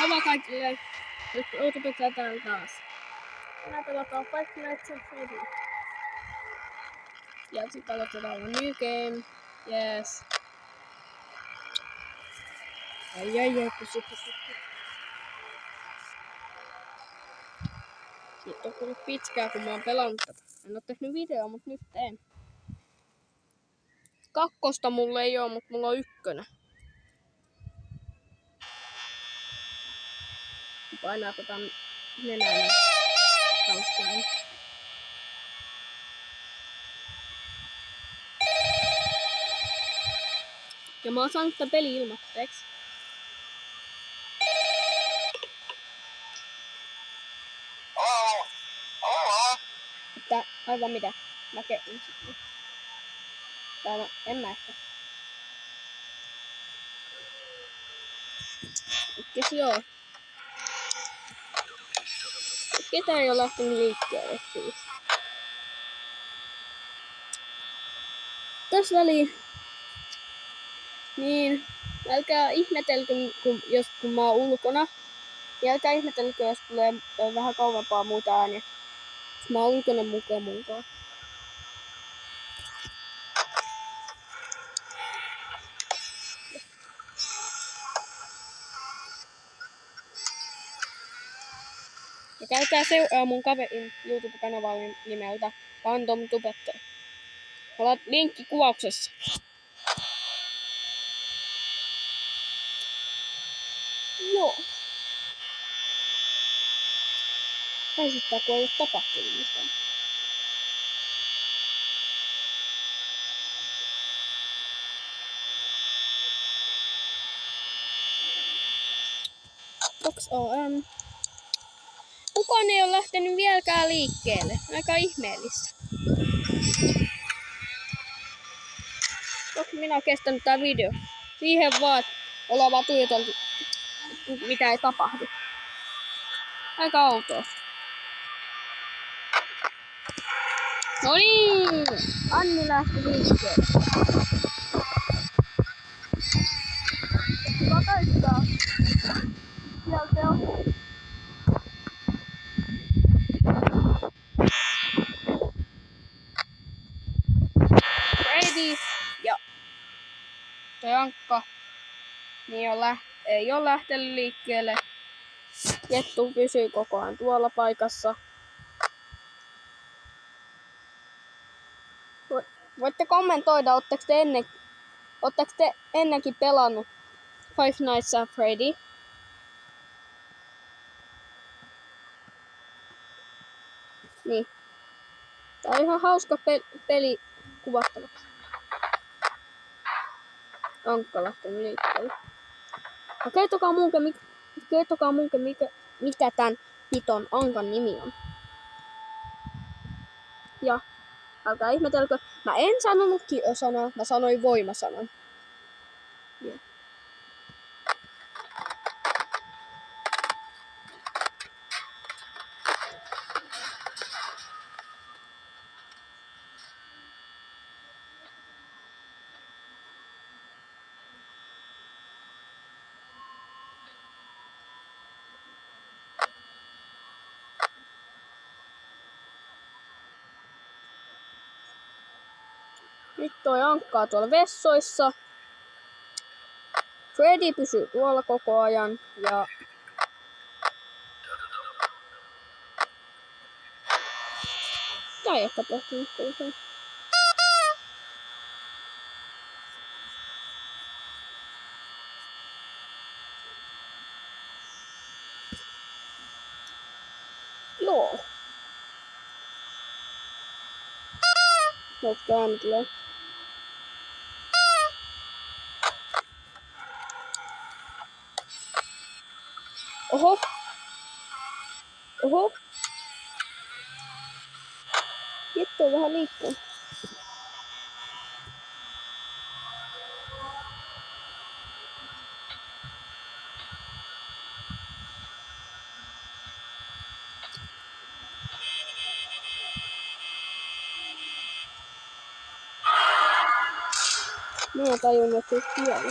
Moro kaikille! Nyt Outopekka täällä taas. Tänään pelataan Five Nights at Freddy. Ja sit aloitetaan new game. Yes. Ai, pysy. Siitä on tullut pitkään, kun mä oon pelannut tätä. En oo tehnyt videoa, mut nyt teen. Kakkosta mulla ei oo, mut mulla on ykkönen. Painaa tota nenää, niin taustalla. Ja mä oon saanut tän peli ilmatteeksi. Että aivan mitä? Mä kein sitten. Tai no, en mä ehkä. Mikäs joo? Ketään ei oo lähtenyt liikkeelle siis. Tässä väliin. Niin, älkää ihmetelkö, kun mä oon ulkona. Ja älkää ihmetelkö, jos tulee vähän kauempaa muuta ääniä. Mä oon ulkona mukaan. Ja käykää seuraa mun kaverin YouTube-kanavaa nimeltä Random Tubettaja. Olet linkki kuvauksessa. Joo. Häisittää, kun ei oo tapahtunut mitään. Kukaan ei oo lähtenyt vieläkään liikkeelle. Aika ihmeellistä. Onko minä kestänyt tää video? Siihen vaan, että ollaan vaan tuijoteltu, mitä ei tapahdu. Aika outoa. No niin! Anni lähti liikkeelle. Katoittaa. Siellä se on. Freddy ja Jankka niin ei ole lähtenyt liikkeelle. Kettu pysyy koko ajan tuolla paikassa. Voitte kommentoida, ootteko te ennenkin pelannut Five Nights at Freddy? Niin. Tää on ihan hauska peli kuvattavaksi. Ankka lähtenyt liikkeelle. No kertokaa munke mikä tän hiton Ankan nimi on. Ja älkää ihmetelkö, mä en sanonut sanaa, mä sanoin voimasanan. Yeah. Nyt toi Ankkaa tuolla vessoissa. Freddy pysyy tuolla koko ajan ja tää ei ehkä pohtunut kuitenkaan. Joo. Nyt ääni tulee. Oho. Kettu on vähän liikkunut. Mä en tajunnut, että se on siellä.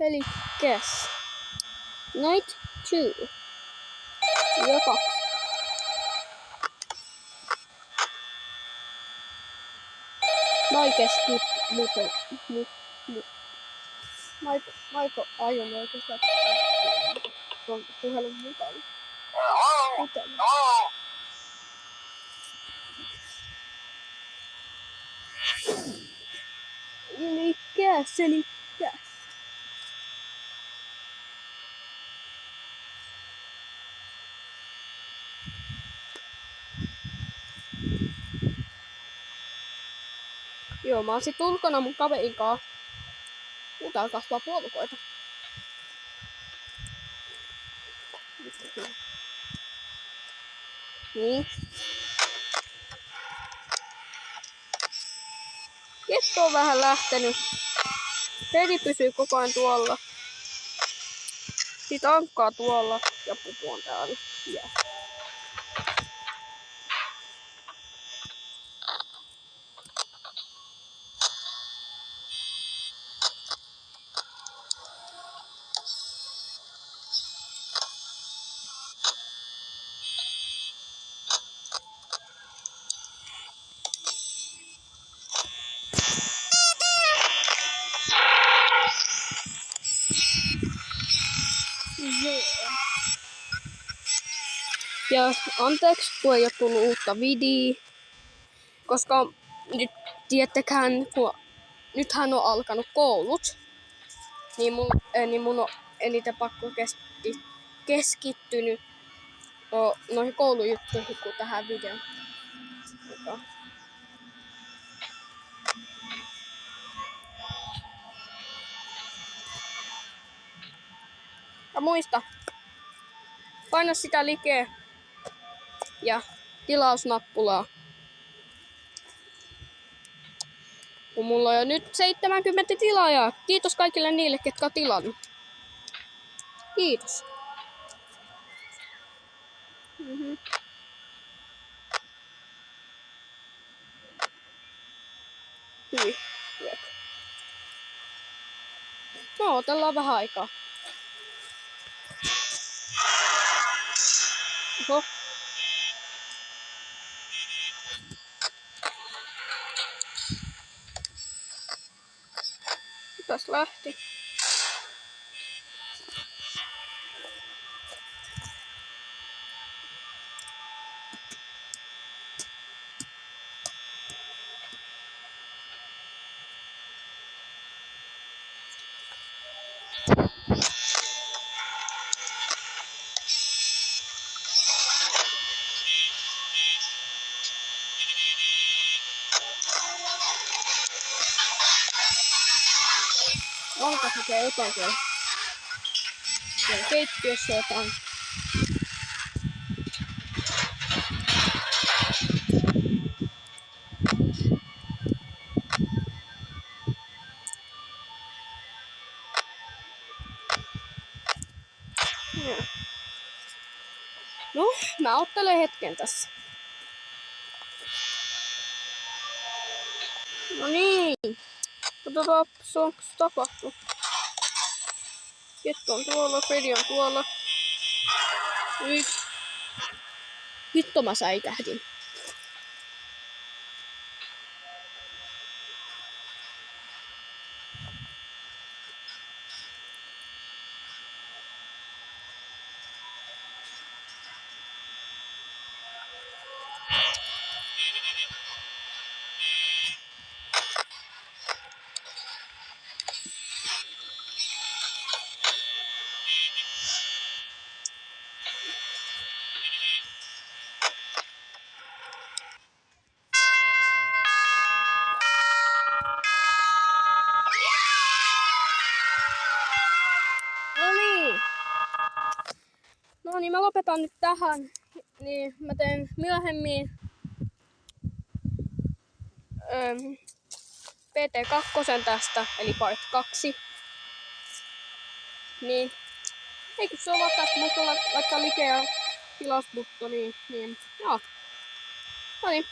Elikkäs. Night 2. Yö 2. Naikeski muuten. Maiko aion oikeastaan tuon puhelun mukaan. Miten? Elikkäs. Joo, mä oon sit ulkona mun kaverin kaa. Täällä kasvaa puolukoita. Niin. Kettu on vähän lähtenyt. Teddy pysyy koko ajan tuolla. Sit ankkaa tuolla ja pupu on täällä. Ja. Ja anteeksi, kun ei ole tullut uutta videoa, koska nyt tiettäkään, kun nythän on alkanut koulut, niin mun on eniten pakko keskittynyt noihin koulujuttuihin kuin tähän videoon. Ja muista, paina sitä likeä ja tilausnappulaa. Kun mulla on jo nyt 70 tilaajaa. Kiitos kaikille niille, ketkä on tilannut. Kiitos. Hyvin. No, otellaan vähän aikaa. Oho. Mitäs lähti? Valka tekee jotain siellä. Siellä keittiössä jotain. Ja. No, mä ottelen hetken tässä. No niin. Katsotaan, onko se tapahtuu. Kettu on tuolla, Freddy on tuolla. Nyt. Hitto mä säikähdin. No niin, mä lopetan nyt tähän. Niin mä teen myöhemmin PT2 tästä, eli part 2. Niin, eikö se ole vaikka laittaa like ja tilausbutto, niin joo. No niin.